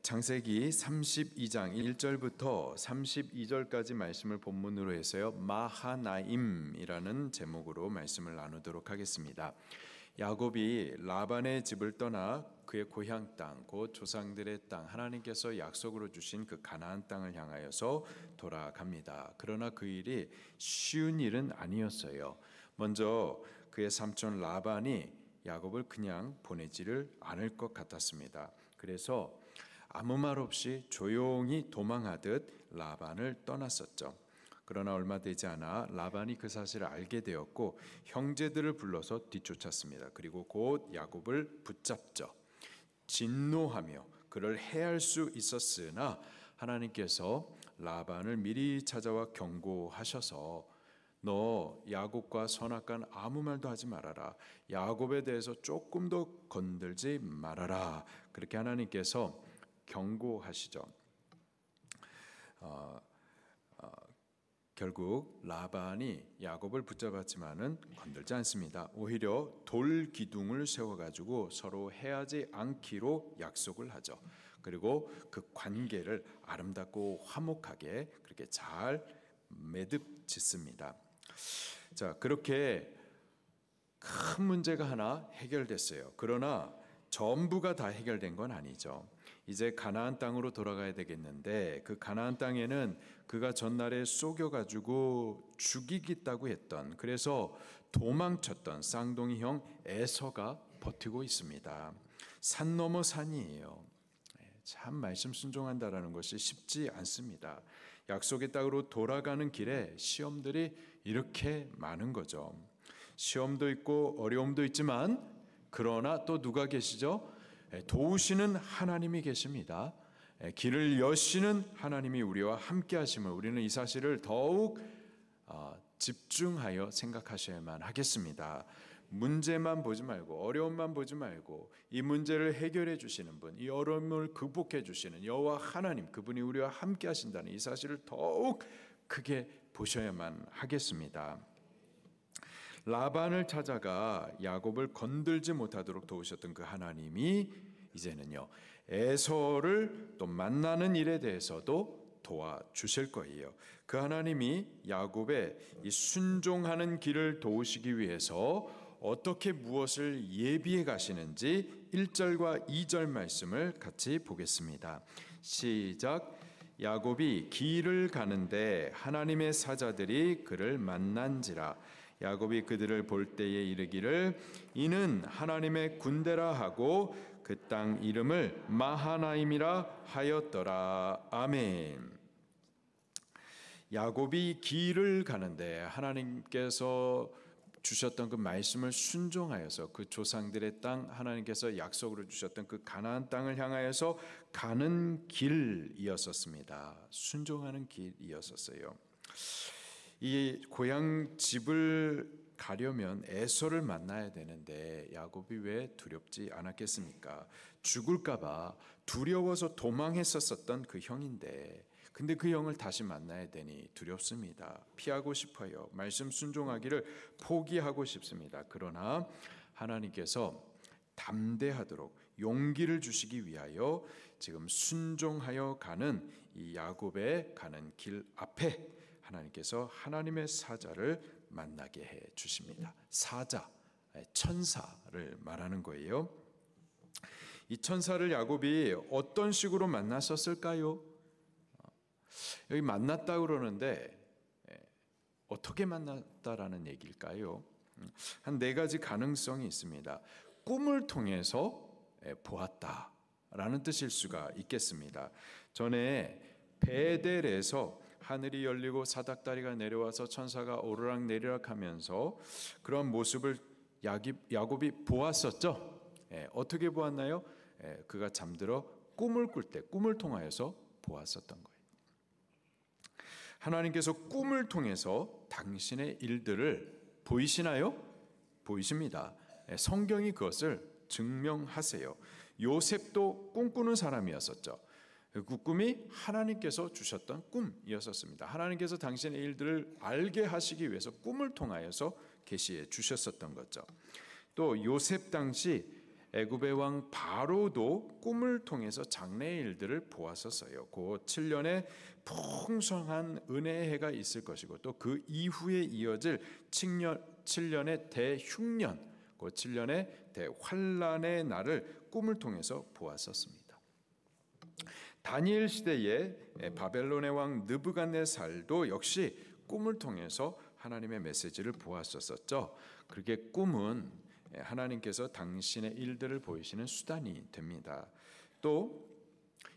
창세기 32장 1절부터 32절까지 말씀을 본문으로 해서요, 마하나임이라는 제목으로 말씀을 나누도록 하겠습니다. 야곱이 라반의 집을 떠나 그의 고향 땅, 곧 조상들의 땅, 하나님께서 약속으로 주신 그 가나안 땅을 향하여서 돌아갑니다. 그러나 그 일이 쉬운 일은 아니었어요. 먼저 그의 삼촌 라반이 야곱을 그냥 보내지를 않을 것 같았습니다. 그래서 아무 말 없이 조용히 도망하듯 라반을 떠났었죠. 그러나 얼마 되지 않아 라반이 그 사실을 알게 되었고 형제들을 불러서 뒤쫓았습니다. 그리고 곧 야곱을 붙잡죠. 진노하며 그를 해할 수 있었으나 하나님께서 라반을 미리 찾아와 경고하셔서 너 야곱과 선악간 아무 말도 하지 말아라. 야곱에 대해서 조금 더 건들지 말아라. 그렇게 하나님께서 경고하시죠. 결국 라반이 야곱을 붙잡았지만은 건들지 않습니다. 오히려 돌 기둥을 세워가지고 서로 해하지 않기로 약속을 하죠. 그리고 그 관계를 아름답고 화목하게 그렇게 잘 매듭 짓습니다. 자, 그렇게 큰 문제가 하나 해결됐어요. 그러나 전부가 다 해결된 건 아니죠. 이제 가나안 땅으로 돌아가야 되겠는데 그 가나안 땅에는 그가 전날에 속여가지고 죽이겠다고 했던, 그래서 도망쳤던 쌍둥이 형 에서가 버티고 있습니다. 산 넘어 산이에요. 참 말씀 순종한다라는 것이 쉽지 않습니다. 약속의 땅으로 돌아가는 길에 시험들이 이렇게 많은 거죠. 시험도 있고 어려움도 있지만 그러나 또 누가 계시죠? 도우시는 하나님이 계십니다. 길을 여시는 하나님이 우리와 함께 하심을 우리는 이 사실을 더욱 집중하여 생각하셔야만 하겠습니다. 문제만 보지 말고 어려움만 보지 말고 이 문제를 해결해 주시는 분, 이 어려움을 극복해 주시는 여호와 하나님, 그분이 우리와 함께 하신다는 이 사실을 더욱 크게 보셔야만 하겠습니다. 라반을 찾아가 야곱을 건들지 못하도록 도우셨던 그 하나님이 이제는요 에서를 또 만나는 일에 대해서도 도와주실 거예요. 그 하나님이 야곱의 이 순종하는 길을 도우시기 위해서 어떻게 무엇을 예비해 가시는지 1절과 2절 말씀을 같이 보겠습니다. 시작. 야곱이 길을 가는데 하나님의 사자들이 그를 만난지라. 야곱이 그들을 볼 때에 이르기를 이는 하나님의 군대라 하고 그 땅 이름을 마하나임이라 하였더라. 아멘. 야곱이 길을 가는데 하나님께서 주셨던 그 말씀을 순종하여서 그 조상들의 땅, 하나님께서 약속으로 주셨던 그 가나안 땅을 향하여서 가는 길이었었습니다. 순종하는 길이었었어요. 이 고향 집을 가려면 에서를 만나야 되는데 야곱이 왜 두렵지 않았겠습니까? 죽을까 봐 두려워서 도망했었던 그 형인데, 근데 그 형을 다시 만나야 되니 두렵습니다. 피하고 싶어요. 말씀 순종하기를 포기하고 싶습니다. 그러나 하나님께서 담대하도록 용기를 주시기 위하여 지금 순종하여 가는 이 야곱의 가는 길 앞에 하나님께서 하나님의 사자를 만나게 해 주십니다. 사자, 천사를 말하는 거예요. 이 천사를 야곱이 어떤 식으로 만났었을까요? 여기 만났다 그러는데 어떻게 만났다라는 얘기일까요? 한 네 가지 가능성이 있습니다. 꿈을 통해서 보았다라는 뜻일 수가 있겠습니다. 전에 베델에서 하늘이 열리고 사닥다리가 내려와서 천사가 오르락내리락 하면서 그런 모습을 야곱이 보았었죠. 어떻게 보았나요? 그가 잠들어 꿈을 꿀 때 꿈을 통하여서 보았었던 거예요. 하나님께서 꿈을 통해서 당신의 일들을 보이시나요? 보이십니다. 성경이 그것을 증명하세요. 요셉도 꿈꾸는 사람이었었죠. 그 꿈이 하나님께서 주셨던 꿈이었었습니다. 하나님께서 당신의 일들을 알게 하시기 위해서 꿈을 통하여서 계시해 주셨었던 거죠. 또 요셉 당시 애굽의 왕 바로도 꿈을 통해서 장래의 일들을 보았었어요. 그 7년의 풍성한 은혜의 해가 있을 것이고 또 그 이후에 이어질 7년의 대흉년, 그 7년의 대환란의 날을 꿈을 통해서 보았었습니다. 다니엘 시대의 바벨론의 왕 느부갓네살도 역시 꿈을 통해서 하나님의 메시지를 보았었죠. 그렇게 꿈은 하나님께서 당신의 일들을 보이시는 수단이 됩니다. 또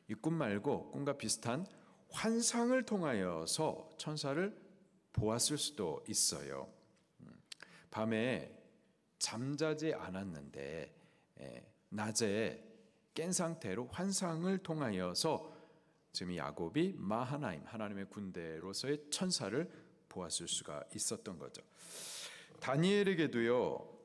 이 꿈 말고 꿈과 비슷한 환상을 통하여서 천사를 보았을 수도 있어요. 밤에 잠자지 않았는데 낮에 깬 상태로 환상을 통하여서 지금 야곱이 마하나임 하나님의 군대로서의 천사를 보았을 수가 있었던 거죠. 다니엘에게도요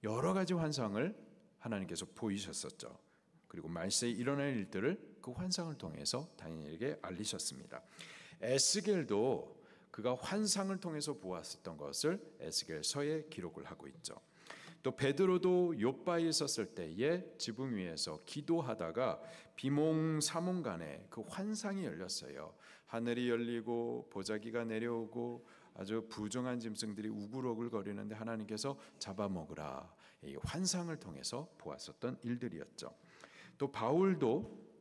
여러 가지 환상을 하나님께서 보이셨었죠. 그리고 말세에 일어날 일들을 그 환상을 통해서 다니엘에게 알리셨습니다. 에스겔도 그가 환상을 통해서 보았었던 것을 에스겔서에 기록을 하고 있죠. 또 베드로도 욥바에 있었을 때에 지붕 위에서 기도하다가 비몽사몽간에 그 환상이 열렸어요. 하늘이 열리고 보자기가 내려오고 아주 부정한 짐승들이 우글우글 거리는데 하나님께서 잡아먹으라, 이 환상을 통해서 보았었던 일들이었죠. 또 바울도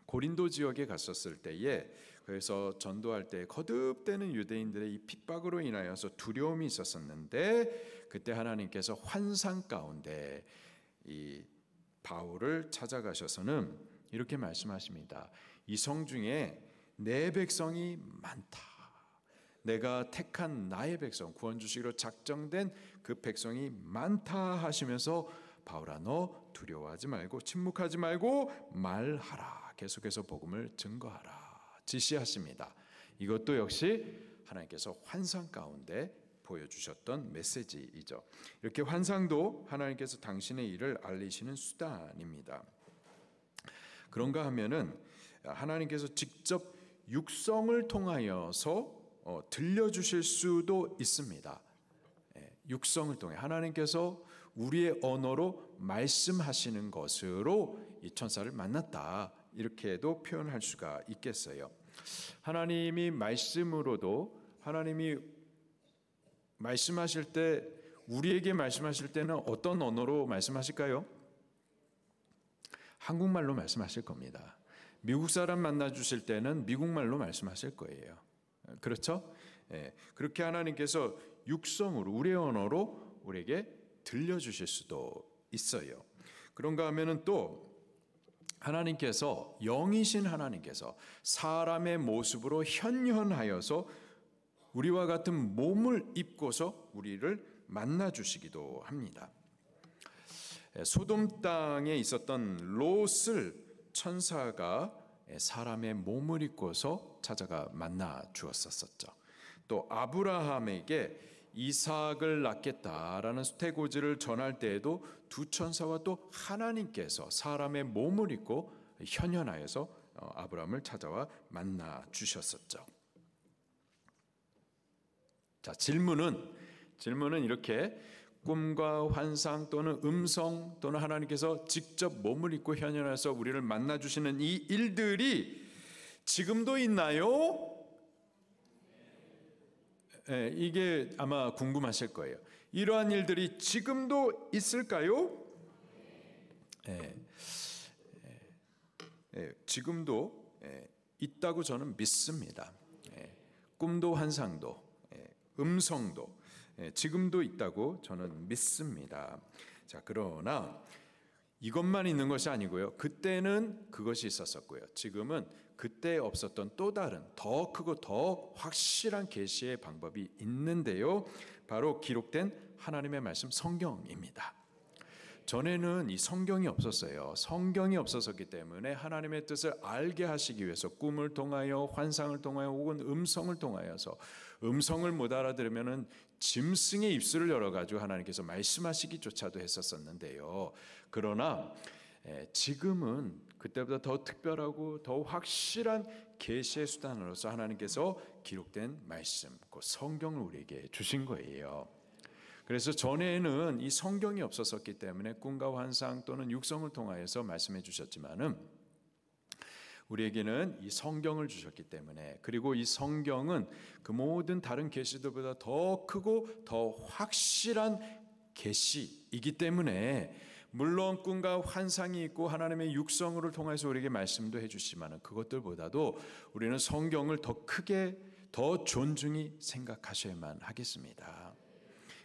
고린도 지역에 갔었을 때에 그래서 전도할 때 거듭되는 유대인들의 이 핍박으로 인하여서 두려움이 있었었는데 그때 하나님께서 환상 가운데 이 바울을 찾아가셔서는 이렇게 말씀하십니다. 이 성 중에 내 백성이 많다. 내가 택한 나의 백성, 구원 주시기로 작정된 그 백성이 많다 하시면서 바울아 너 두려워하지 말고 침묵하지 말고 말하라. 계속해서 복음을 증거하라 지시하십니다. 이것도 역시 하나님께서 환상 가운데 보여주셨던 메시지이죠. 이렇게 환상도 하나님께서 당신의 일을 알리시는 수단입니다. 그런가 하면은 하나님께서 직접 육성을 통하여서 들려주실 수도 있습니다. 육성을 통해 하나님께서 우리의 언어로 말씀하시는 것으로 이 천사를 만났다, 이렇게도 표현할 수가 있겠어요. 하나님이 말씀으로도 하나님이 말씀하실 때 우리에게 말씀하실 때는 어떤 언어로 말씀하실까요? 한국말로 말씀하실 겁니다. 미국 사람 만나 주실 때는 미국말로 말씀하실 거예요. 그렇죠? 그렇게 하나님께서 육성으로 우리의 언어로 우리에게 들려주실 수도 있어요. 그런가 하면은 또 하나님께서 영이신 하나님께서 사람의 모습으로 현현하여서 우리와 같은 몸을 입고서 우리를 만나 주시기도 합니다. 소돔 땅에 있었던 롯을 천사가 사람의 몸을 입고서 찾아가 만나 주었었죠. 또 아브라함에게 이삭을 낳겠다라는 수태고지를 전할 때에도 두 천사와 또 하나님께서 사람의 몸을 입고 현현하여서 아브라함을 찾아와 만나 주셨었죠. 자, 질문은 이렇게 꿈과 환상 또는 음성 또는 하나님께서 직접 몸을 입고 현현해서 우리를 만나 주시는 이 일들이 지금도 있나요? 이게 아마 궁금하실 거예요. 이러한 일들이 지금도 있을까요? 지금도 있다고 저는 믿습니다. 꿈도 환상도 음성도 지금도 있다고 저는 믿습니다. 자, 그러나 이것만 있는 것이 아니고요. 그때는 그것이 있었었고요. 지금은 그때 없었던 또 다른 더 크고 더 확실한 계시의 방법이 있는데요. 바로 기록된 하나님의 말씀 성경입니다. 전에는 이 성경이 없었어요. 성경이 없었기 때문에 하나님의 뜻을 알게 하시기 위해서 꿈을 통하여 환상을 통하여 혹은 음성을 통하여서 음성을 못 알아들으면은 짐승의 입술을 열어가지고 하나님께서 말씀하시기조차도 했었었는데요. 그러나 지금은 그때보다 더 특별하고 더 확실한 계시의 수단으로서 하나님께서 기록된 말씀, 그 성경을 우리에게 주신 거예요. 그래서 전에는 이 성경이 없었었기 때문에 꿈과 환상 또는 육성을 통하여서 말씀해 주셨지만은 우리에게는 이 성경을 주셨기 때문에, 그리고 이 성경은 그 모든 다른 계시들보다 더 크고 더 확실한 계시이기 때문에, 물론 꿈과 환상이 있고 하나님의 육성을 통해서 우리에게 말씀도 해주시지만 그것들보다도 우리는 성경을 더 크게 더 존중히 생각하셔야만 하겠습니다.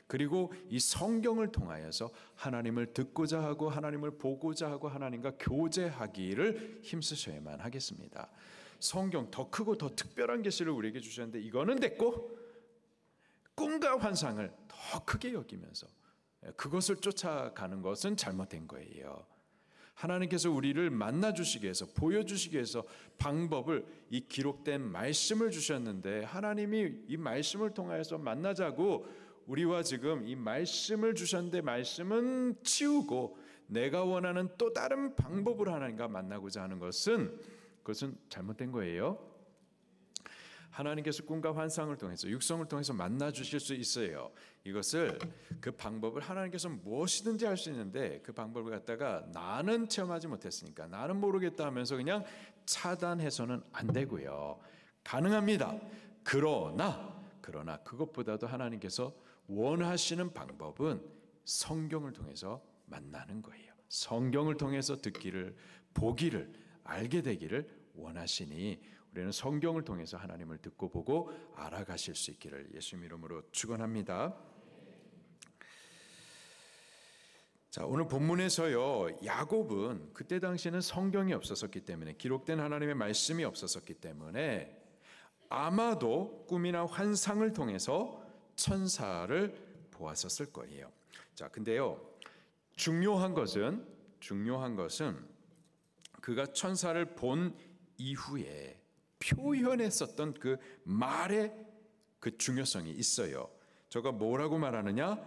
그리고 이 성경을 통하여서 하나님을 듣고자 하고 하나님을 보고자 하고 하나님과 교제하기를 힘쓰셔야만 하겠습니다. 성경 더 크고 더 특별한 계시를 우리에게 주셨는데 이거는 됐고, 꿈과 환상을 더 크게 여기면서 그것을 쫓아가는 것은 잘못된 거예요. 하나님께서 우리를 만나주시기 위해서, 보여주시기 위해서 방법을, 이 기록된 말씀을 주셨는데, 하나님이 이 말씀을 통하여서 만나자고 우리와 지금 이 말씀을 주셨는데 말씀은 치우고 내가 원하는 또 다른 방법으로 하나님과 만나고자 하는 것은, 그것은 잘못된 거예요. 하나님께서 꿈과 환상을 통해서, 육성을 통해서 만나 주실 수 있어요. 이것을, 그 방법을 하나님께서 무엇이든지 할 수 있는데 그 방법을 갖다가 나는 체험하지 못했으니까, 나는 모르겠다 하면서 그냥 차단해서는 안 되고요. 가능합니다. 그러나 그것보다도 하나님께서 원하시는 방법은 성경을 통해서 만나는 거예요. 성경을 통해서 듣기를, 보기를, 알게 되기를 원하시니 우리는 성경을 통해서 하나님을 듣고 보고 알아가실 수 있기를 예수 이름으로 축원합니다. 자, 오늘 본문에서요, 야곱은 그때 당시에는 성경이 없었었기 때문에, 기록된 하나님의 말씀이 없었었기 때문에 아마도 꿈이나 환상을 통해서 천사를 보았었을 거예요. 자, 근데요, 중요한 것은 그가 천사를 본 이후에 표현했었던 그 말의 그 중요성이 있어요. 저가 뭐라고 말하느냐?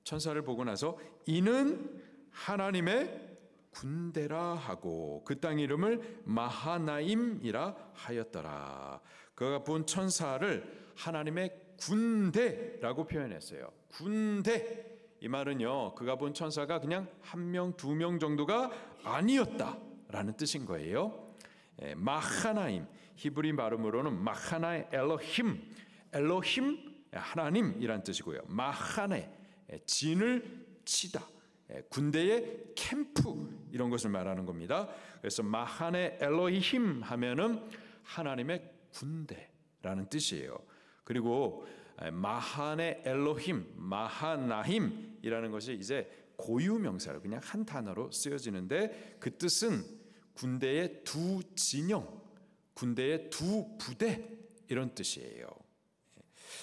천사를 보고 나서 이는 하나님의 군대라 하고 그 땅 이름을 마하나임이라 하였더라. 그가 본 천사를 하나님의 군대라고 표현했어요. 군대. 이 말은요, 그가 본 천사가 그냥 1명, 2명 정도가 아니었다라는 뜻인 거예요. 마하나임, 히브리 발음으로는 마하나의 엘로힘, 하나님이란 뜻이고요. 마하네, 진을 치다, 군대의 캠프, 이런 것을 말하는 겁니다. 그래서 마하네 엘로힘 하면은 하나님의 군대라는 뜻이에요. 그리고 마하네 엘로힘, 마하나힘이라는 것이 이제 고유명사로 그냥 한 단어로 쓰여지는데, 그 뜻은 군대의 두 진영, 군대의 두 부대, 이런 뜻이에요.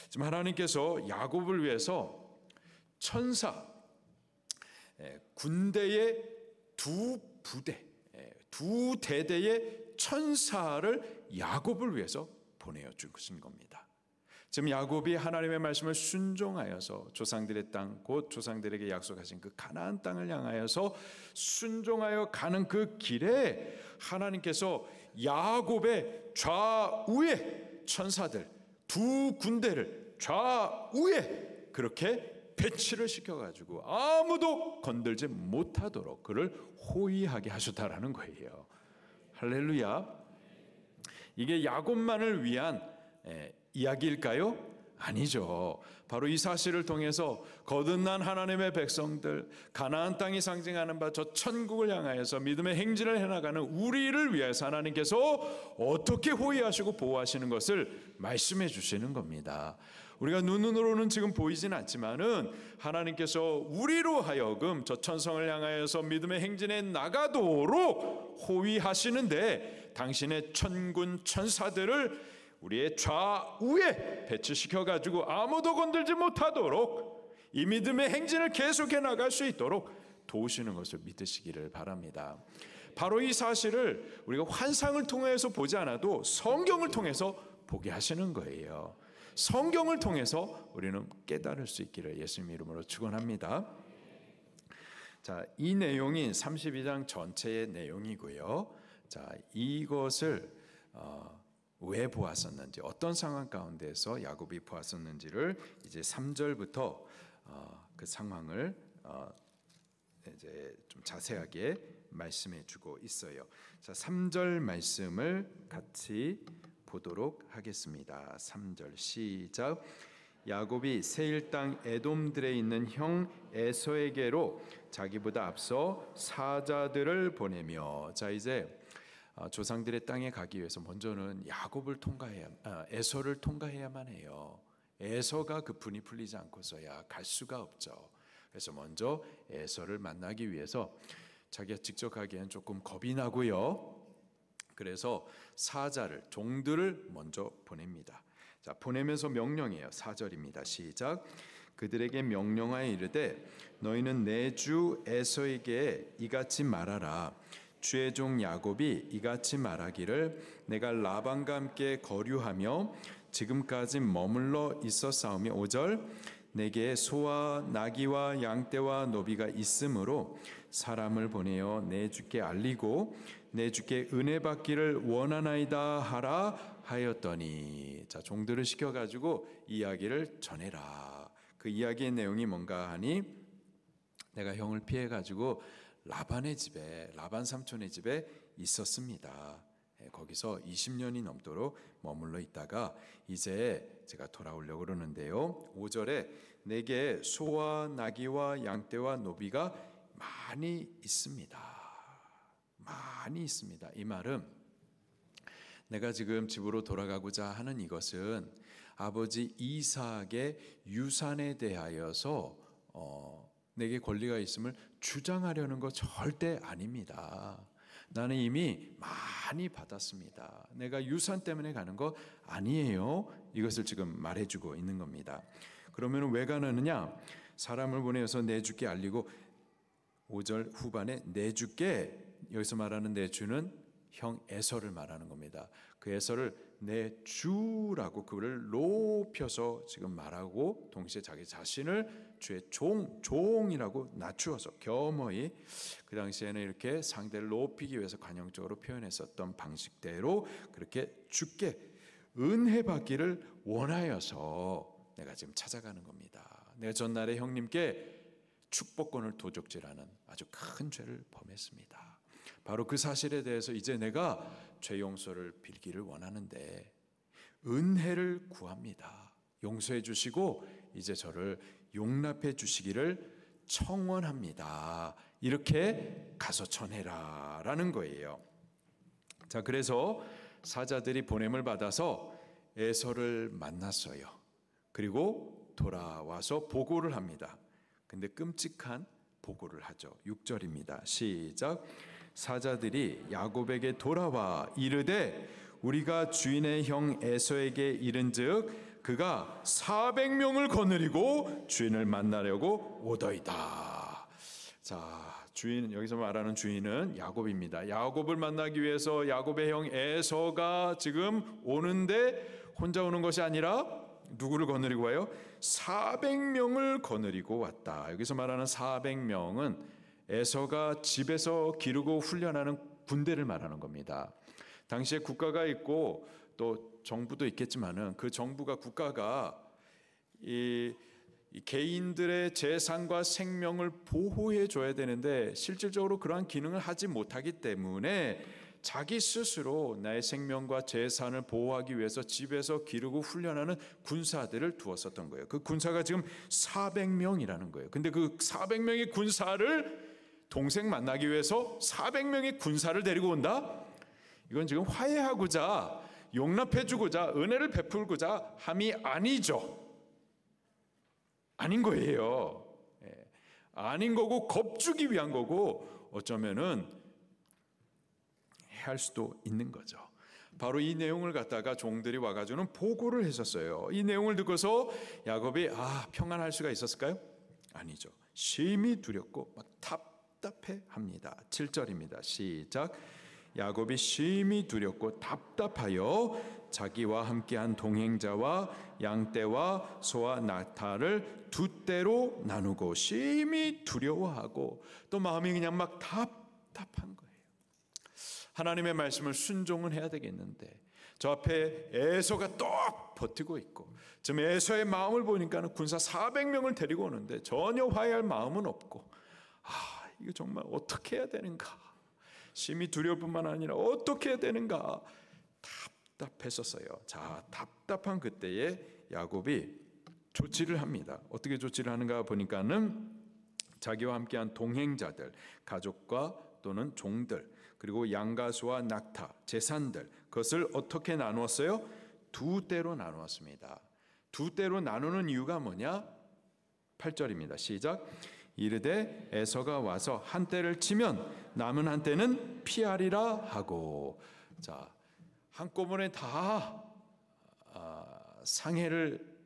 지금 하나님께서 야곱을 위해서 천사, 군대의 두 부대, 두 대대의 천사를 야곱을 위해서 보내어 주신 겁니다. 지금 야곱이 하나님의 말씀을 순종하여서 조상들의 땅, 곧 조상들에게 약속하신 그 가나안 땅을 향하여서 순종하여 가는 그 길에 하나님께서 야곱의 좌우에 천사들, 두 군대를 좌우에 그렇게 배치를 시켜가지고 아무도 건들지 못하도록 그를 호위하게 하셨다라는 거예요. 할렐루야. 이게 야곱만을 위한 이야기일까요? 아니죠. 바로 이 사실을 통해서 거듭난 하나님의 백성들, 가나안 땅이 상징하는 바 저 천국을 향하여서 믿음의 행진을 해나가는 우리를 위해서 하나님께서 어떻게 호위하시고 보호하시는 것을 말씀해 주시는 겁니다. 우리가 눈으로는 지금 보이진 않지만은 하나님께서 우리로 하여금 저 천성을 향하여서 믿음의 행진에 나가도록 호위하시는데, 당신의 천군 천사들을 우리의 좌우에 배치시켜가지고 아무도 건들지 못하도록 이 믿음의 행진을 계속해 나갈 수 있도록 도우시는 것을 믿으시기를 바랍니다. 바로 이 사실을 우리가 환상을 통해서 보지 않아도 성경을 통해서 보게 하시는 거예요. 성경을 통해서 우리는 깨달을 수 있기를 예수님 이름으로 축원합니다. 자, 이 내용이 32장 전체의 내용이고요. 자, 이것을 왜 보았었는지, 어떤 상황 가운데서 야곱이 보았었는지를 이제 3절부터 그 상황을 이제 좀 자세하게 말씀해주고 있어요. 자, 3절 말씀을 같이 보도록 하겠습니다. 3절 시작. 야곱이 세일 땅 에돔들에 있는 형 에서에게로 자기보다 앞서 사자들을 보내며, 자 이제 조상들의 땅에 가기 위해서 먼저는 야곱을 에서를 통과해야만 해요. 에서가 그 분이 풀리지 않고서야 갈 수가 없죠. 그래서 먼저 에서를 만나기 위해서 자기가 직접 가기에는 조금 겁이 나고요. 그래서 사자를, 종들을 먼저 보냅니다. 자, 보내면서 명령해요. 4절입니다. 시작. 그들에게 명령하여 이르되 너희는 내 주 에서에게 이같이 말하라. 주의 종 야곱이 이같이 말하기를 내가 라반과 함께 거류하며 지금까지 머물러 있었사오며 5절 내게 소와 나귀와 양떼와 노비가 있으므로 사람을 보내어 내 주께 알리고 내 주께 은혜 받기를 원하나이다 하라 하였더니, 자 종들을 시켜가지고 이야기를 전해라. 그 이야기의 내용이 뭔가 하니 내가 형을 피해가지고 라반 삼촌의 집에 있었습니다. 거기서 20년이 넘도록 머물러 있다가 이제 제가 돌아오려고 그러는데요. 5절에 내게 소와 나귀와 양떼와 노비가 많이 있습니다. 많이 있습니다. 이 말은 내가 지금 집으로 돌아가고자 하는 이것은 아버지 이삭의 유산에 대하여서 내게 권리가 있음을 주장하려는 것 절대 아닙니다. 나는 이미 많이 받았습니다. 내가 유산 때문에 가는 거 아니에요. 이것을 지금 말해주고 있는 겁니다. 그러면 왜 가느냐? 사람을 보내어서 내 주께 알리고 5절 후반에 내 주께, 여기서 말하는 내 주는 형 에서를 말하는 겁니다. 그 에서를 내 주라고 그를 높여서 지금 말하고 동시에 자기 자신을 주의 종이라고 낮추어서 겸허히, 그 당시에는 이렇게 상대를 높이기 위해서 관용적으로 표현했었던 방식대로 그렇게 주께 은혜 받기를 원하여서 내가 지금 찾아가는 겁니다. 내가 전날에 형님께 축복권을 도적질하는 아주 큰 죄를 범했습니다. 바로 그 사실에 대해서 이제 내가 죄 용서를 빌기를 원하는데 은혜를 구합니다. 용서해 주시고 이제 저를 용납해 주시기를 청원합니다. 이렇게 가서 전해라 라는 거예요. 자, 그래서 사자들이 보냄을 받아서 에서를 만났어요. 그리고 돌아와서 보고를 합니다. 근데 끔찍한 보고를 하죠. 6절입니다. 시작. 사자들이 야곱에게 돌아와 이르되 우리가 주인의 형 에서에게 이른즉 그가 400명을 거느리고 주인을 만나려고 오더이다. 자, 주인, 여기서 말하는 주인은 야곱입니다. 야곱을 만나기 위해서 야곱의 형 에서가 지금 오는데 혼자 오는 것이 아니라 누구를 거느리고 와요? 400명을 거느리고 왔다. 여기서 말하는 400명은 에서가 집에서 기르고 훈련하는 군대를 말하는 겁니다. 당시에 국가가 있고 또 정부도 있겠지만은 그 정부가, 국가가 이 개인들의 재산과 생명을 보호해 줘야 되는데 실질적으로 그러한 기능을 하지 못하기 때문에 자기 스스로 나의 생명과 재산을 보호하기 위해서 집에서 기르고 훈련하는 군사들을 두었었던 거예요. 그 군사가 지금 400명이라는 거예요. 근데 그 400명의 군사를 동생 만나기 위해서 400명의 군사를 데리고 온다? 이건 지금 화해하고자, 용납해주고자, 은혜를 베풀고자 함이 아니죠. 아닌 거예요. 아닌 거고 겁주기 위한 거고 어쩌면은 해할 수도 있는 거죠. 바로 이 내용을 갖다가 종들이 와가지고는 보고를 했었어요. 이 내용을 듣고서 야곱이 평안할 수가 있었을까요? 아니죠. 심히 두렵고 막 답답해합니다. 7절입니다. 시작. 야곱이 심히 두렵고 답답하여 자기와 함께한 동행자와 양떼와 소와 낙타를 두 떼로 나누고 심히 두려워하고 또 마음이 그냥 막 답답한 거예요. 하나님의 말씀을 순종은 해야 되겠는데 저 앞에 에서가 또 버티고 있고, 지금 에서의 마음을 보니까는 군사 400명을 데리고 오는데 전혀 화해할 마음은 없고, 이거 정말 어떻게 해야 되는가, 심히 두려울 뿐만 아니라 어떻게 해야 되는가 답답했었어요. 자, 답답한 그때에 야곱이 조치를 합니다. 어떻게 조치를 하는가 보니까는 자기와 함께한 동행자들, 가족과 또는 종들, 그리고 양가수와 낙타, 재산들, 그것을 어떻게 나누었어요? 두 때로 나누었습니다. 두 때로 나누는 이유가 뭐냐? 8절입니다. 시작. 이르되 에서가 와서 한 때를 치면 남은 한 때는 피하리라 하고. 자, 한꺼번에 다 상해를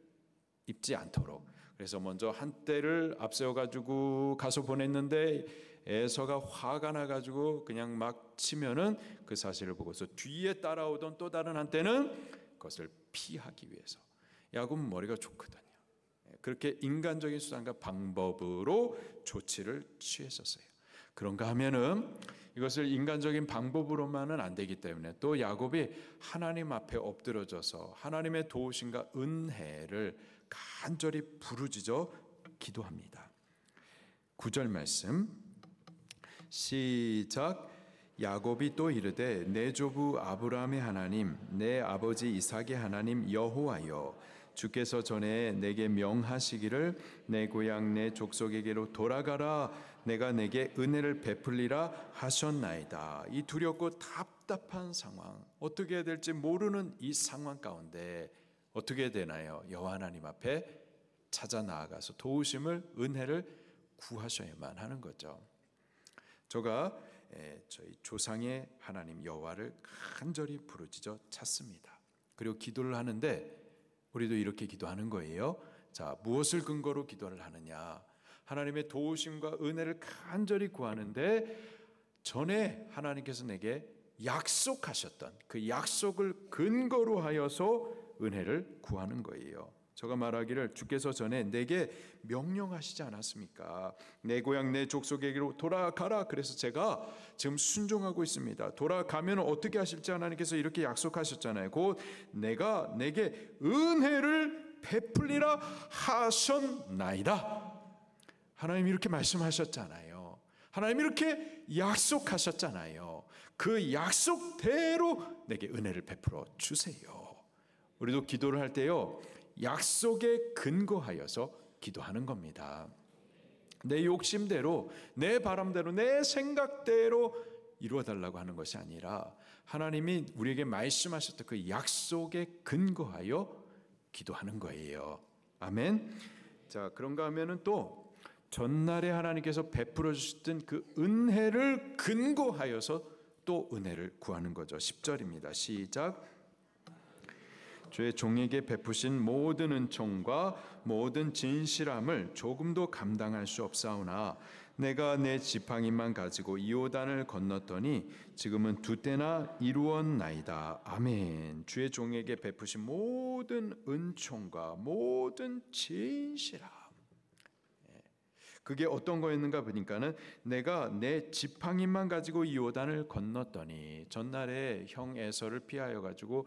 입지 않도록, 그래서 먼저 한 때를 앞세워 가지고 가서 보냈는데 에서가 화가 나 가지고 그냥 막 치면은 그 사실을 보고서 뒤에 따라오던 또 다른 한 때는 그것을 피하기 위해서. 야곱은 머리가 좋거든요. 그렇게 인간적인 수단과 방법으로 조치를 취했었어요. 그런가 하면은 이것을 인간적인 방법으로만은 안 되기 때문에 또 야곱이 하나님 앞에 엎드려져서 하나님의 도우심과 은혜를 간절히 부르짖어 기도합니다. 9절 말씀 시작. 야곱이 또 이르되 내 조부 아브라함의 하나님, 내 아버지 이삭의 하나님 여호와여, 주께서 전에 내게 명하시기를 내 고향 내 족속에게로 돌아가라, 내가 내게 은혜를 베풀리라 하셨나이다. 이 두렵고 답답한 상황, 어떻게 해야 될지 모르는 이 상황 가운데 어떻게 해야 되나요? 여호와 하나님 앞에 찾아 나아가서 도우심을, 은혜를 구하셔야만 하는 거죠. 저가 저희 조상의 하나님 여호와를 간절히 부르짖어 찾습니다. 그리고 기도를 하는데 우리도 이렇게 기도하는 거예요. 자, 무엇을 근거로 기도를 하느냐? 하나님의 도우심과 은혜를 간절히 구하는데 전에 하나님께서 내게 약속하셨던 그 약속을 근거로 하여서 은혜를 구하는 거예요. 저가 말하기를 주께서 전에 내게 명령하시지 않았습니까? 내 고향 내 족속에게로 돌아가라. 그래서 제가 지금 순종하고 있습니다. 돌아가면 어떻게 하실지 하나님께서 이렇게 약속하셨잖아요. 곧 내가 내게 은혜를 베풀리라 하셨나이다. 하나님 이렇게 말씀하셨잖아요. 하나님 이렇게 약속하셨잖아요. 그 약속대로 내게 은혜를 베풀어 주세요. 우리도 기도를 할 때요, 약속에 근거하여서 기도하는 겁니다. 내 욕심대로, 내 바람대로, 내 생각대로 이루어달라고 하는 것이 아니라 하나님이 우리에게 말씀하셨던 그 약속에 근거하여 기도하는 거예요. 아멘. 자, 그런가 하면은 또 전날에 하나님께서 베풀어 주셨던 그 은혜를 근거하여서 또 은혜를 구하는 거죠. 10절입니다. 시작. 주의 종에게 베푸신 모든 은총과 모든 진실함을 조금도 감당할 수 없사오나 내가 내 지팡이만 가지고 요단을 건넜더니 지금은 두 때나 이루었나이다. 아멘. 주의 종에게 베푸신 모든 은총과 모든 진실함, 그게 어떤 거였는가 보니까는 내가 내 지팡이만 가지고 요단을 건넜더니, 전날에 형 에서를 피하여 가지고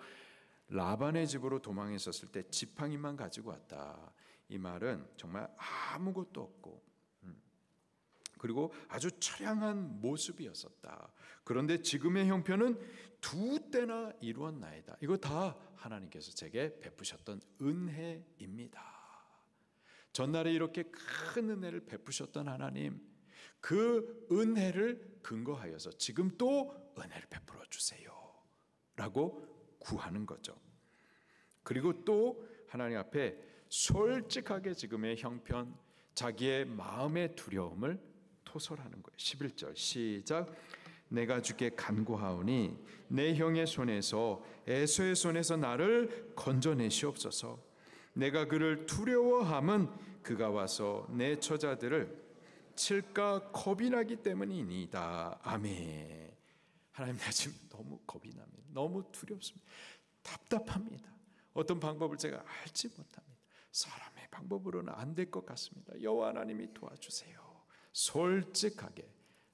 라반의 집으로 도망했었을 때 지팡이만 가지고 왔다. 이 말은 정말 아무것도 없고 그리고 아주 처량한 모습이었었다. 그런데 지금의 형편은 두 때나 이루었나이다. 이거 다 하나님께서 제게 베푸셨던 은혜입니다. 전날에 이렇게 큰 은혜를 베푸셨던 하나님, 그 은혜를 근거하여서 지금 또 은혜를 베풀어 주세요 라고 구하는 거죠. 그리고 또 하나님 앞에 솔직하게 지금의 형편, 자기의 마음의 두려움을 토설하는 거예요. 11절 시작. 내가 주께 간구하오니 내 형의 손에서 에서의 손에서 나를 건져내시옵소서. 내가 그를 두려워함은 그가 와서 내 처자들을 칠까 겁이 나기 때문이니이다. 아멘. 하나님, 나 지금 너무 겁이 납니다. 너무 두렵습니다. 답답합니다. 어떤 방법을 제가 알지 못합니다. 사람의 방법으로는 안 될 것 같습니다. 여호와 하나님이 도와주세요. 솔직하게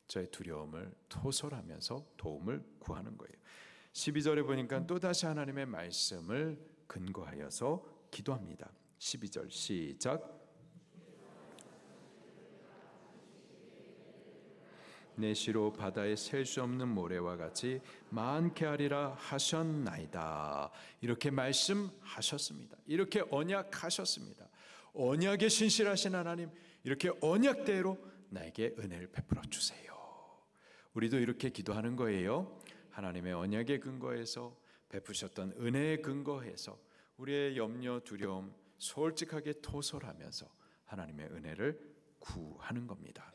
저의 두려움을 토설하면서 도움을 구하는 거예요. 12절에 보니까 또다시 하나님의 말씀을 근거하여서 기도합니다. 12절 시작. 내 시로 바다에 셀 수 없는 모래와 같이 많게 하리라 하셨나이다. 이렇게 말씀하셨습니다. 이렇게 언약하셨습니다. 언약에 신실하신 하나님, 이렇게 언약대로 나에게 은혜를 베풀어 주세요. 우리도 이렇게 기도하는 거예요. 하나님의 언약에 근거해서, 베푸셨던 은혜에 근거해서 우리의 염려, 두려움 솔직하게 토설하면서 하나님의 은혜를 구하는 겁니다.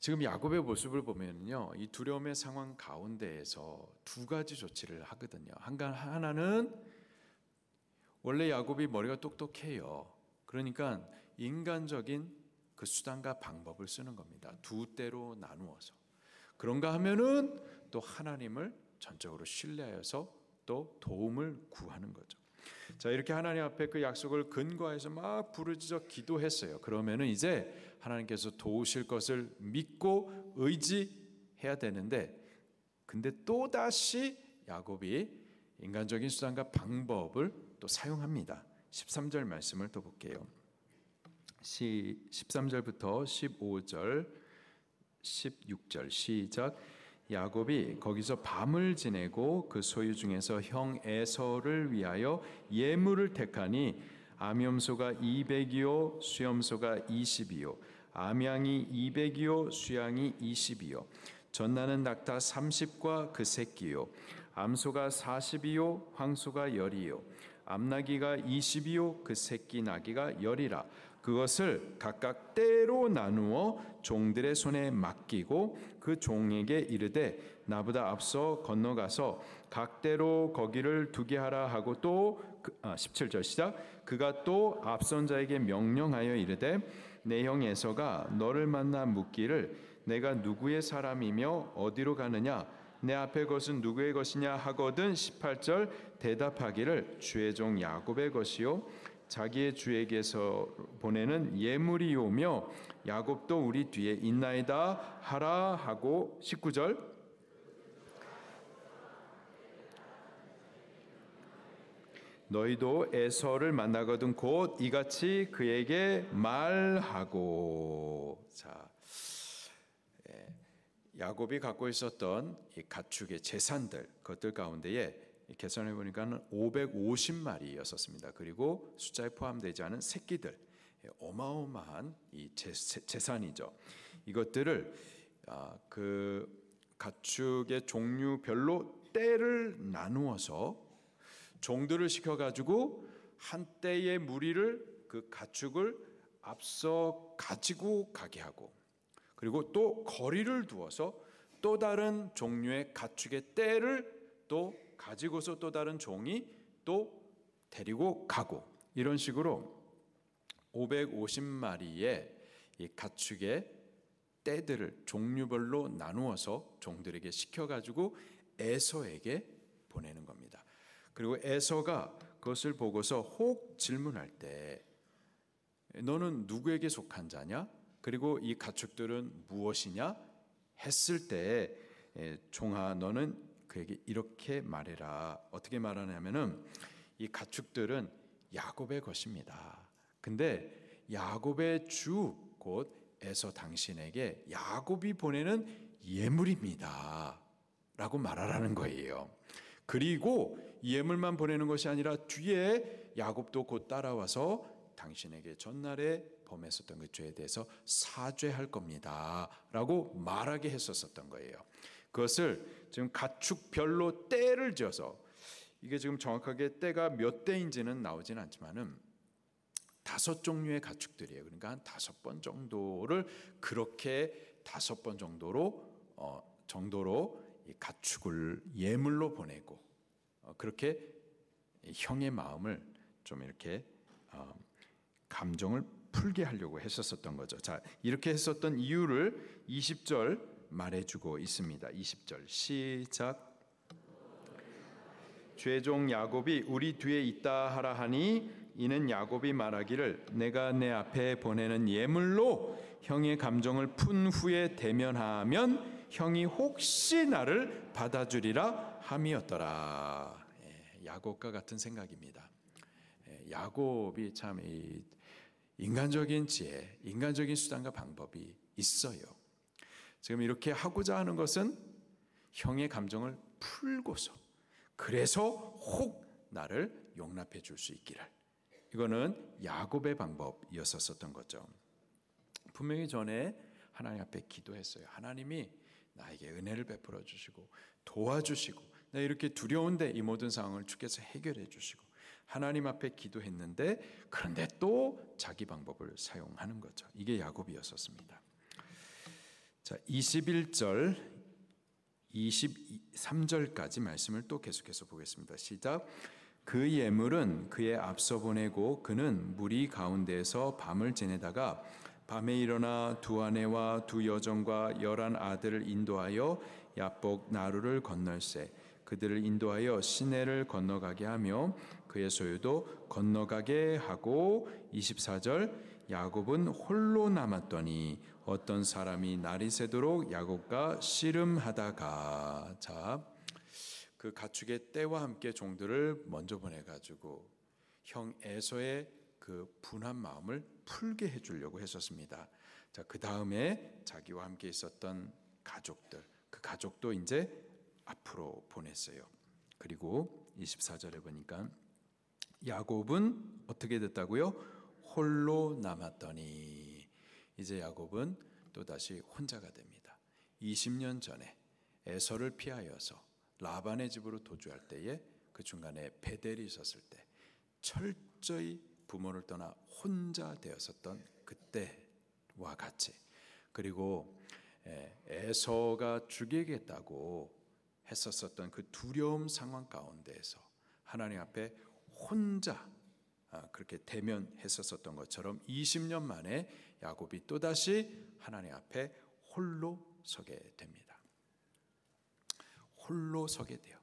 지금 야곱의 모습을 보면요, 이 두려움의 상황 가운데에서 두 가지 조치를 하거든요. 하나는 원래 야곱이 머리가 똑똑해요. 그러니까 인간적인 그 수단과 방법을 쓰는 겁니다. 두 때로 나누어서. 그런가 하면은 또 하나님을 전적으로 신뢰하여서 또 도움을 구하는 거죠. 자, 이렇게 하나님 앞에 그 약속을 근거해서 막 부르짖어 기도했어요. 그러면은 이제 하나님께서 도우실 것을 믿고 의지해야 되는데, 근데 또 다시 야곱이 인간적인 수단과 방법을 또 사용합니다. 13절 말씀을 또 볼게요. 13절부터 15절, 16절 시작. 야곱이 거기서 밤을 지내고 그 소유 중에서 형 에서를 위하여 예물을 택하니 암염소가 200이요 수염소가 20이요 암양이 200이요 수양이 20이요 전나는 낙타 30과 그 새끼요 암소가 40이요 황소가 10이요 암나기가 20이요 그 새끼 나기가 10이라. 그것을 각각 때로 나누어 종들의 손에 맡기고 그 종에게 이르되 나보다 앞서 건너가서 각 때로 거기를 두게 하라 하고 또 17절 시작. 그가 또 앞선 자에게 명령하여 이르되 내 형 에서가 너를 만나 묻기를 내가 누구의 사람이며 어디로 가느냐 내 앞에 것은 누구의 것이냐 하거든 18절 대답하기를 주의 종 야곱의 것이요 자기의 주에게서 보내는 예물이오며 야곱도 우리 뒤에 있나이다 하라 하고 19절 너희도 에서를 만나거든 곧 이같이 그에게 말하고. 자, 야곱이 갖고 있었던 이 가축의 재산들, 그것들 가운데에 계산해 보니까는 550마리였었습니다. 그리고 숫자에 포함되지 않은 새끼들, 어마어마한 이 재산이죠. 이것들을 그 가축의 종류별로 때를 나누어서 종들을 시켜가지고 한 때의 무리를 그 가축을 앞서 가지고 가게 하고, 그리고 또 거리를 두어서 또 다른 종류의 가축의 떼를 또 가지고서 또 다른 종이 또 데리고 가고, 이런 식으로 550마리의 이 가축의 떼들을 종류별로 나누어서 종들에게 시켜가지고 에서에게 보내는 겁니다. 그리고 에서가 그것을 보고서 혹 질문할 때 너는 누구에게 속한 자냐? 그리고 이 가축들은 무엇이냐? 했을 때 종아 너는 그에게 이렇게 말해라. 어떻게 말하냐면은 이 가축들은 야곱의 것입니다. 근데 야곱의 주 곧 에서 당신에게 야곱이 보내는 예물입니다 라고 말하라는 거예요. 그리고 예물만 보내는 것이 아니라 뒤에 야곱도 곧 따라와서 당신에게 전날에 범했었던 그 죄에 대해서 사죄할 겁니다 라고 말하게 했었던 거예요. 그것을 지금 가축별로 때를 지어서, 이게 지금 정확하게 때가 몇 대인지는 나오진 않지만은 5종류의 가축들이에요. 그러니까 한 5번 정도를 그렇게 5번 정도로 이 가축을 예물로 보내고, 그렇게 형의 마음을 좀 이렇게 감정을 풀게 하려고 했었던 거죠. 자, 이렇게 했었던 이유를 20절 말해주고 있습니다. 20절 시작. 주의 종 야곱이 우리 뒤에 있다 하라 하니 이는 야곱이 말하기를 내가 내 앞에 보내는 예물로 형의 감정을 푼 후에 대면하면 형이 혹시 나를 받아주리라 함이었더라. 야곱과 같은 생각입니다. 야곱이 참 인간적인 지혜, 인간적인 수단과 방법이 있어요. 지금 이렇게 하고자 하는 것은 형의 감정을 풀고서, 그래서 혹 나를 용납해 줄 수 있기를. 이거는 야곱의 방법이었었던 거죠. 분명히 전에 하나님 앞에 기도했어요. 하나님이 나에게 은혜를 베풀어 주시고 도와주시고, 나 이렇게 두려운데 이 모든 상황을 주께서 해결해 주시고, 하나님 앞에 기도했는데, 그런데 또 자기 방법을 사용하는 거죠. 이게 야곱이었었습니다. 자, 21절 23절까지 말씀을 또 계속해서 보겠습니다. 시작. 그 예물은 그의 앞서 보내고 그는 무리 가운데에서 밤을 지내다가 밤에 일어나 두 아내와 두 여종과 11 아들을 인도하여 야복 나루를 건널세 그들을 인도하여 시내를 건너가게 하며 그의 소유도 건너가게 하고, 24절, 야곱은 홀로 남았더니 어떤 사람이 날이 새도록 야곱과 씨름하다가, 자, 그 가축의 떼와 함께 종들을 먼저 보내가지고 형 에서의 그 분한 마음을 풀게 해주려고 했었습니다. 자, 그 다음에 자기와 함께 있었던 가족들, 그 가족도 이제 앞으로 보냈어요. 그리고 24절에 보니까 야곱은 어떻게 됐다고요? 홀로 남았더니, 이제 야곱은 또다시 혼자가 됩니다. 20년 전에 에서를 피하여서 라반의 집으로 도주할 때에 그 중간에 베델이 있었을 때 철저히 부모를 떠나 혼자 되었었던 그때와 같이, 그리고 에서가 죽이겠다고 했었던 그 두려움 상황 가운데에서 하나님 앞에 혼자 그렇게 대면했었던 것처럼 20년 만에 야곱이 또다시 하나님 앞에 홀로 서게 됩니다. 홀로 서게 돼요.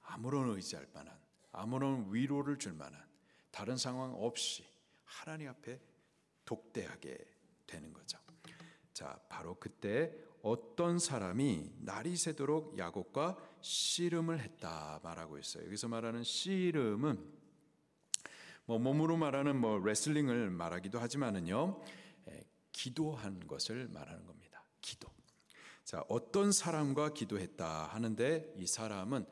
아무런 의지할 만한, 아무런 위로를 줄 만한 다른 상황 없이 하나님 앞에 독대하게 되는 거죠. 자, 바로 그때 어떤 사람이 날이 새도록 야곱과 씨름을 했다 말하고 있어요. 여기서 말하는 씨름은 몸으로 말하는 레슬링을 말하기도 하지만은요, 기도한 것을 말하는 겁니다. 기도. 자, 어떤 사람과 기도했다 하는데, 이 사람은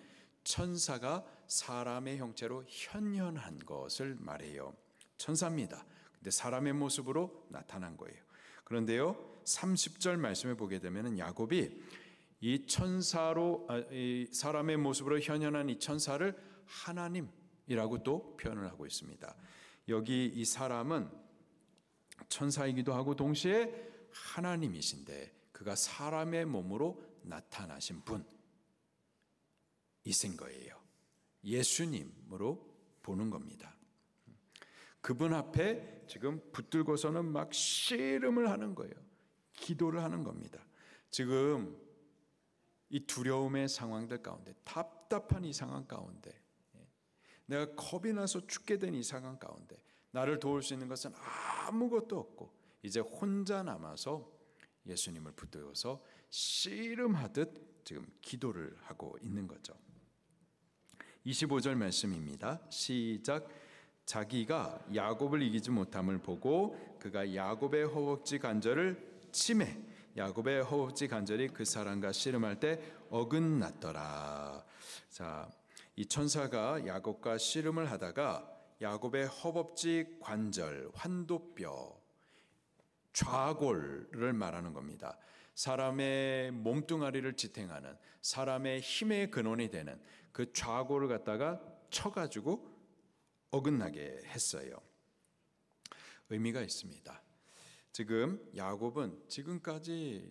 천사가 사람의 형체로 현현한 것을 말해요. 천사입니다. 근데 사람의 모습으로 나타난 거예요. 그런데요, 30절 말씀을 보게 되면 야곱이 이 천사로, 이 사람의 모습으로 현현한 이 천사를 하나님이라고 또 표현을 하고 있습니다. 여기 이 사람은 천사이기도 하고 동시에 하나님이신데, 그가 사람의 몸으로 나타나신 분이신 거예요. 예수님으로 보는 겁니다. 그분 앞에 지금 붙들고서는 막 씨름을 하는 거예요. 기도를 하는 겁니다. 지금 이 두려움의 상황들 가운데, 답답한 이 상황 가운데, 내가 겁이 나서 죽게 된 이 상황 가운데 나를 도울 수 있는 것은 아무것도 없고 이제 혼자 남아서 예수님을 붙들어서 씨름하듯 지금 기도를 하고 있는 거죠. 25절 말씀입니다. 시작. 자기가 야곱을 이기지 못함을 보고 그가 야곱의 허벅지 관절을 치매 야곱의 허벅지 관절이 그 사람과 씨름할 때 어긋났더라. 자, 이 천사가 야곱과 씨름을 하다가 야곱의 허벅지 관절, 환도뼈, 좌골을 말하는 겁니다. 사람의 몸뚱아리를 지탱하는, 사람의 힘의 근원이 되는 그 좌골을 갖다가 쳐가지고 어긋나게 했어요. 의미가 있습니다. 지금 야곱은 지금까지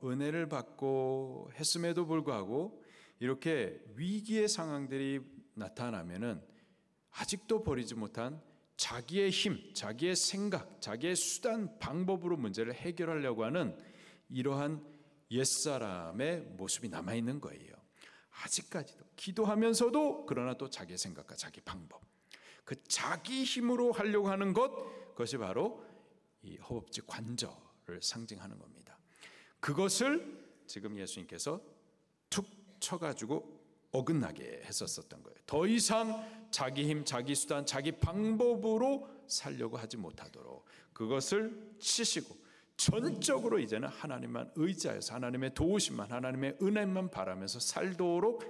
은혜를 받고 했음에도 불구하고 이렇게 위기의 상황들이 나타나면은 아직도 버리지 못한 자기의 힘, 자기의 생각, 자기의 수단, 방법으로 문제를 해결하려고 하는 이러한 옛사람의 모습이 남아있는 거예요. 아직까지도 기도하면서도, 그러나 또 자기의 생각과 자기 방법, 그 자기 힘으로 하려고 하는 것, 그것이 바로 이 허벅지 관절을 상징하는 겁니다. 그것을 지금 예수님께서 툭 쳐가지고 어긋나게 했었던 거예요. 더 이상 자기 힘, 자기 수단, 자기 방법으로 살려고 하지 못하도록 그것을 치시고 전적으로 이제는 하나님만 의지하여서 하나님의 도우심만, 하나님의 은혜만 바라면서 살도록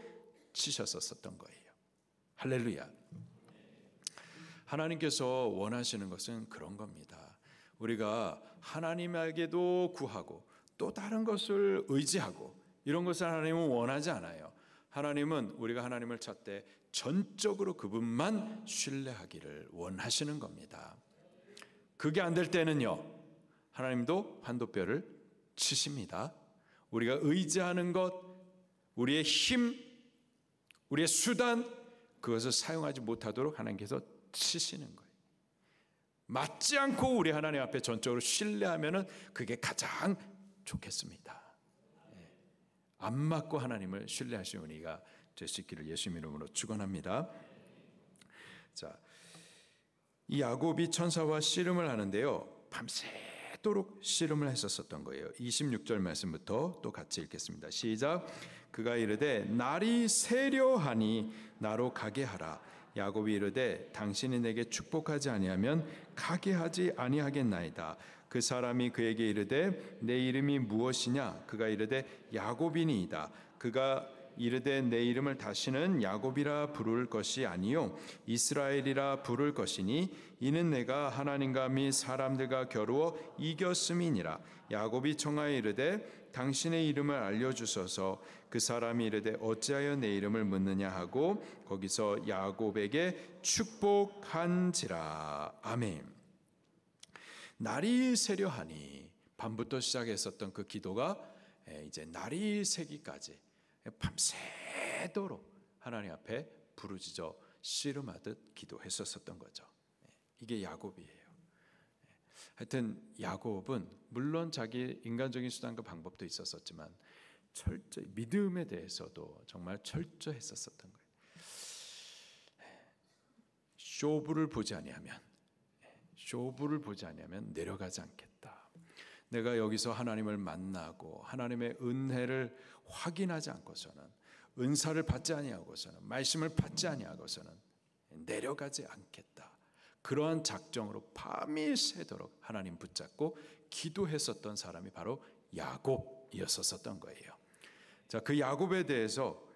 치셨었던 거예요. 할렐루야. 하나님께서 원하시는 것은 그런 겁니다. 우리가 하나님에게도 구하고 또 다른 것을 의지하고 이런 것을 하나님은 원하지 않아요. 하나님은 우리가 하나님을 찾되 전적으로 그분만 신뢰하기를 원하시는 겁니다. 그게 안 될 때는요, 하나님도 환도뼈를 치십니다. 우리가 의지하는 것, 우리의 힘, 우리의 수단, 그것을 사용하지 못하도록 하나님께서 치시는 거예요. 맞지 않고 우리 하나님 앞에 전적으로 신뢰하면은 그게 가장 좋겠습니다. 안 맞고 하나님을 신뢰하시는 우리가 될 수 있기를 예수님 이름으로 축원합니다. 자, 이 야곱이 천사와 씨름을 하는데요, 밤새도록 씨름을 했었던 거예요. 26절 말씀부터 또 같이 읽겠습니다. 시작. 그가 이르되 날이 새려하니 나로 가게 하라. 야곱이 이르되 당신이 내게 축복하지 아니하면 가게 하지 아니하겠나이다. 그 사람이 그에게 이르되 내 이름이 무엇이냐? 그가 이르되 야곱이니이다. 그가 이르되 내 이름을 다시는 야곱이라 부를 것이 아니요 이스라엘이라 부를 것이니 이는 내가 하나님과 및 사람들과 겨루어 이겼음이니라. 야곱이 청하여 이르되 당신의 이름을 알려주소서. 그 사람이 이르되 어찌하여 내 이름을 묻느냐 하고 거기서 야곱에게 축복한지라. 아멘. 날이 새려하니, 밤부터 시작했었던 그 기도가 이제 날이 새기까지 밤새도록 하나님 앞에 부르짖어 씨름하듯 기도했었던 거죠. 이게 야곱이에요. 하여튼 야곱은 물론 자기 인간적인 수단과 방법도 있었지만 철저히 믿음에 대해서도 정말 철저했었던 거예요. 쇼부를 보지 아니하면 내려가지 않겠다. 내가 여기서 하나님을 만나고 하나님의 은혜를 확인하지 않고서는, 은사를 받지 아니하고서는, 말씀을 받지 아니하고서는 내려가지 않겠다. 그러한 작정으로 밤이 새도록 하나님 붙잡고 기도했었던 사람이 바로 야곱이었었던 거예요. 자, 그 야곱에 대해서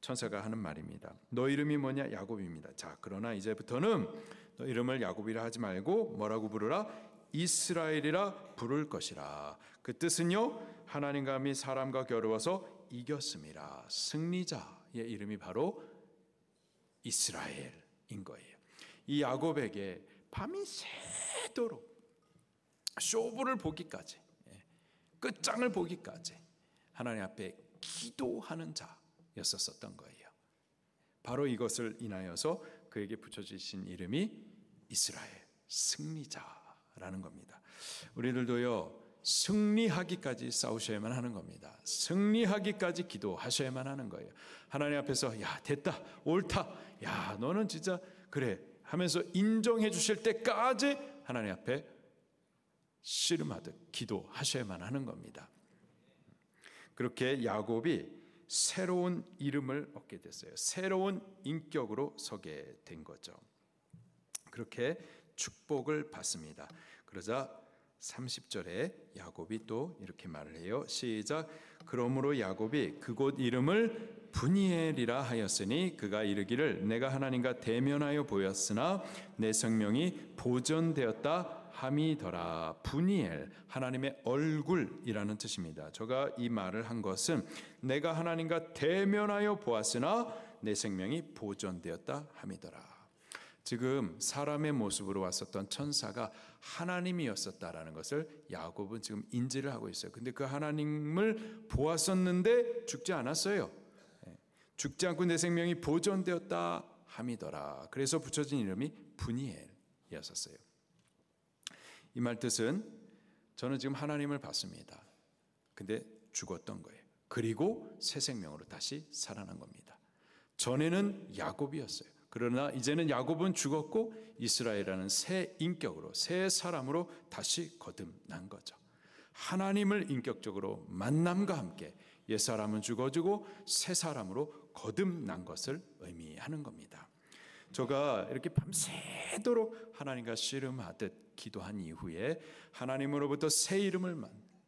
천사가 하는 말입니다. 너 이름이 뭐냐? 야곱입니다. 자, 그러나 이제부터는 너 이름을 야곱이라 하지 말고 뭐라고 부르라? 이스라엘이라 부를 것이라. 그 뜻은요, 하나님과 및 사람과 겨루어서 이겼음이라. 승리자의 이름이 바로 이스라엘인 거예요. 이 야곱에게 밤이 새도록 쇼부를 보기까지, 끝장을 보기까지 하나님 앞에 기도하는 자였었던 거예요. 바로 이것을 인하여서 그에게 붙여주신 이름이 이스라엘, 승리자라는 겁니다. 우리들도요, 승리하기까지 싸우셔야만 하는 겁니다. 승리하기까지 기도하셔야만 하는 거예요. 하나님 앞에서 야 됐다, 옳다, 야 너는 진짜 그래 하면서 인정해 주실 때까지 하나님 앞에 씨름하듯 기도하셔야만 하는 겁니다. 그렇게 야곱이 새로운 이름을 얻게 됐어요. 새로운 인격으로 서게 된 거죠. 그렇게 축복을 받습니다. 그러자 30절에 야곱이 또 이렇게 말을 해요. 시작. 그러므로 야곱이 그곳 이름을 브니엘이라 하였으니 그가 이르기를 내가 하나님과 대면하여 보였으나 내 생명이 보존되었다 함이더라. 브니엘, 하나님의 얼굴이라는 뜻입니다. 제가 이 말을 한 것은 내가 하나님과 대면하여 보았으나 내 생명이 보존되었다 함이더라. 지금 사람의 모습으로 왔었던 천사가 하나님이었었다라는 것을 야곱은 지금 인지를 하고 있어요. 근데 그 하나님을 보았었는데 죽지 않았어요. 죽지 않고 내 생명이 보존되었다 함이더라. 그래서 붙여진 이름이 브니엘이었었어요. 이 말 뜻은 저는 지금 하나님을 봤습니다. 근데 죽었던 거예요. 그리고 새 생명으로 다시 살아난 겁니다. 전에는 야곱이었어요. 그러나 이제는 야곱은 죽었고 이스라엘이라는 새 인격으로, 새 사람으로 다시 거듭난 거죠. 하나님을 인격적으로 만남과 함께 옛사람은 죽어지고 새 사람으로 거듭난 것을 의미하는 겁니다. 제가 이렇게 밤새도록 하나님과 씨름하듯 기도한 이후에 하나님으로부터 새 이름을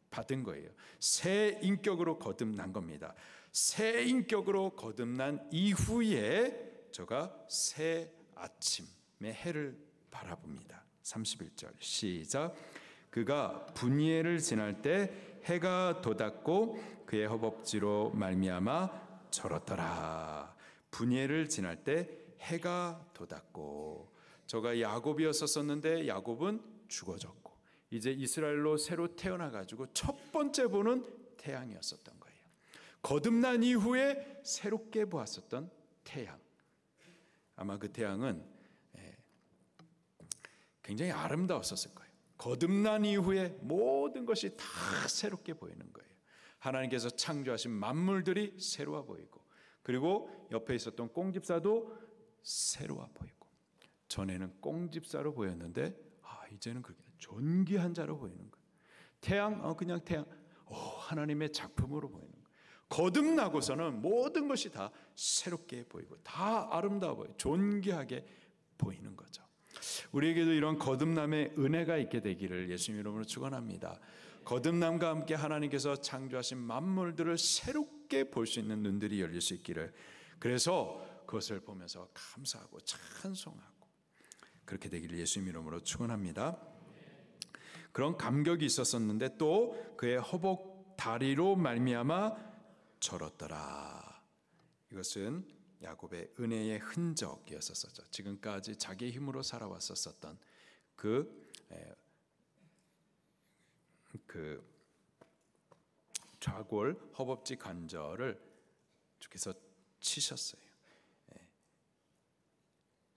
받은 거예요. 새 인격으로 거듭난 겁니다. 새 인격으로 거듭난 이후에 제가 새 아침의 해를 바라봅니다. 31절 시작. 그가 분이엘을 지날 때 해가 돋았고 그의 허벅지로 말미암아 절었더라. 분이엘을 지날 때 해가 돋았고, 저가 야곱이었었는데 야곱은 죽어졌고 이제 이스라엘로 새로 태어나 가지고 첫 번째 보는 태양이었었던 거예요. 거듭난 이후에 새롭게 보았었던 태양. 아마 그 태양은 굉장히 아름다웠었을 거예요. 거듭난 이후에 모든 것이 다 새롭게 보이는 거예요. 하나님께서 창조하신 만물들이 새로워 보이고, 그리고 옆에 있었던 꽁집사도 새로워 보이고, 전에는 꽁집사로 보였는데 이제는 그렇게 존귀한 자로 보이는 거예요. 태양, 그냥 태양, 하나님의 작품으로 보이는 거예요. 거듭나고서는 모든 것이 다 새롭게 보이고 다 아름다워 보여요. 존귀하게 보이는 거죠. 우리에게도 이런 거듭남의 은혜가 있게 되기를 예수님 이름으로 축원합니다. 거듭남과 함께 하나님께서 창조하신 만물들을 새롭게 볼 수 있는 눈들이 열릴 수 있기를, 그래서 그것을 보면서 감사하고 찬송하고 그렇게 되기를 예수님 이름으로 축원합니다. 그런 감격이 있었었는데 또 그의 허벅 다리로 말미암아 절었더라. 이것은 야곱의 은혜의 흔적이었었죠. 지금까지 자기의 힘으로 살아왔었던 그 좌골 허벅지 관절을 주께서 치셨어요.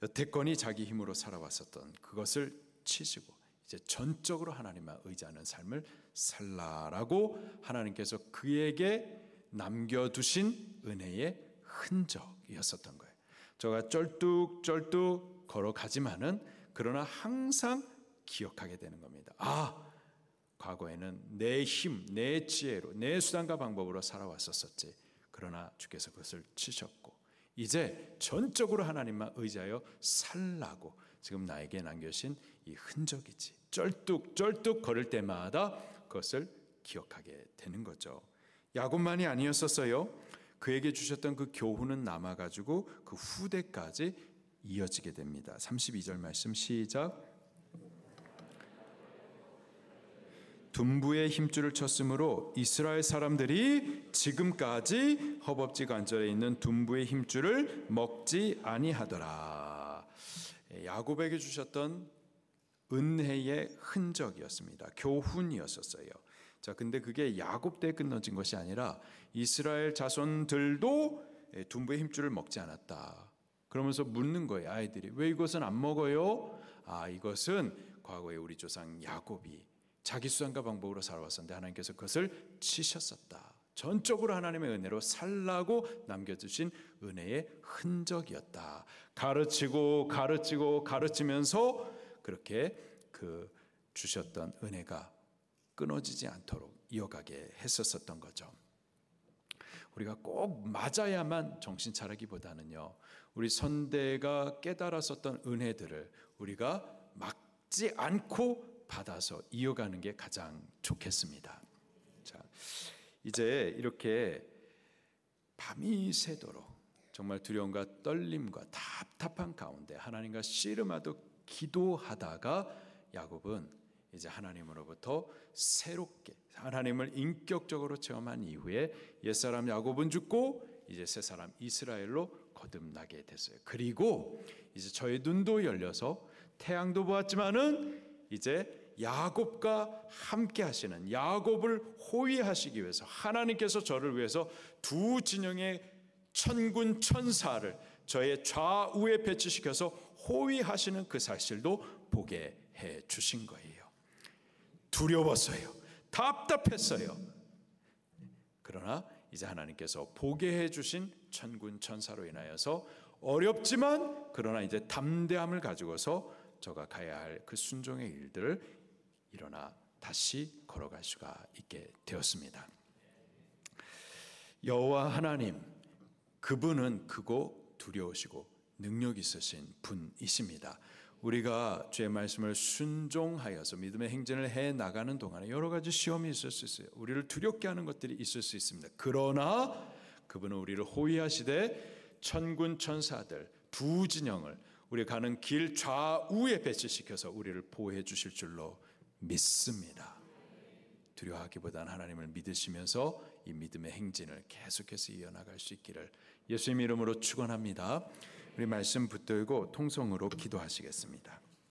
여태껏이 자기 힘으로 살아왔었던 그것을 치시고 이제 전적으로 하나님만 의지하는 삶을 살라라고 하나님께서 그에게 남겨두신 은혜의 흔적이었었던 거예요. 저가 쩔뚝쩔뚝 걸어가지만은 그러나 항상 기억하게 되는 겁니다. 과거에는 내 힘, 내 지혜로, 내 수단과 방법으로 살아왔었지. 그러나 주께서 그것을 치셨고 이제 전적으로 하나님만 의지하여 살라고 지금 나에게 남겨주신 이 흔적이지. 쩔뚝쩔뚝 걸을 때마다 그것을 기억하게 되는 거죠. 야곱만이 아니었었어요. 그에게 주셨던 그 교훈은 남아가지고 그 후대까지 이어지게 됩니다. 32절 말씀 시작. 둔부의 힘줄을 쳤으므로 이스라엘 사람들이 지금까지 허벅지 관절에 있는 둔부의 힘줄을 먹지 아니하더라. 야곱에게 주셨던 은혜의 흔적이었습니다. 교훈이었었어요. 자, 근데 그게 야곱 때에 끝나진 것이 아니라 이스라엘 자손들도 둔부의 힘줄을 먹지 않았다. 그러면서 묻는 거예요. 아이들이 왜 이것은 안 먹어요? 이것은 과거에 우리 조상 야곱이 자기 수단과 방법으로 살아왔었는데 하나님께서 그것을 치셨었다. 전적으로 하나님의 은혜로 살라고 남겨주신 은혜의 흔적이었다. 가르치면서 그렇게 그 주셨던 은혜가 끊어지지 않도록 이어가게 했었던 거죠. 우리가 꼭 맞아야만 정신 차리기보다는요, 우리 선대가 깨달았었던 은혜들을 우리가 막지 않고 받아서 이어가는 게 가장 좋겠습니다. 자, 이제 이렇게 밤이 새도록 정말 두려움과 떨림과 답답한 가운데 하나님과 씨름하듯 기도하다가 야곱은 이제 하나님으로부터 새롭게 하나님을 인격적으로 체험한 이후에 옛사람 야곱은 죽고 이제 새사람 이스라엘로 거듭나게 됐어요. 그리고 이제 저의 눈도 열려서 태양도 보았지만은 이제 야곱과 함께 하시는, 야곱을 호위하시기 위해서 하나님께서 저를 위해서 두 진영의 천군 천사를 저의 좌우에 배치시켜서 호위하시는 그 사실도 보게 해 주신 거예요. 두려웠어요. 답답했어요. 그러나 이제 하나님께서 보게 해 주신 천군 천사로 인하여서 어렵지만 그러나 이제 담대함을 가지고서 저가 가야 할 그 순종의 일들을 일어나 다시 걸어갈 수가 있게 되었습니다. 여호와 하나님, 그분은 크고 두려우시고 능력 있으신 분이십니다. 우리가 주의 말씀을 순종하여서 믿음의 행진을 해 나가는 동안에 여러 가지 시험이 있을 수 있어요. 우리를 두렵게 하는 것들이 있을 수 있습니다. 그러나 그분은 우리를 호위하시되 천군 천사들 두 진영을 우리 가는 길 좌우에 배치시켜서 우리를 보호해 주실 줄로 믿습니다. 두려워하기보다는 하나님을 믿으시면서 이 믿음의 행진을 계속해서 이어나갈 수 있기를 예수님 이름으로 축원합니다. 우리 말씀 붙들고 통성으로 기도하시겠습니다.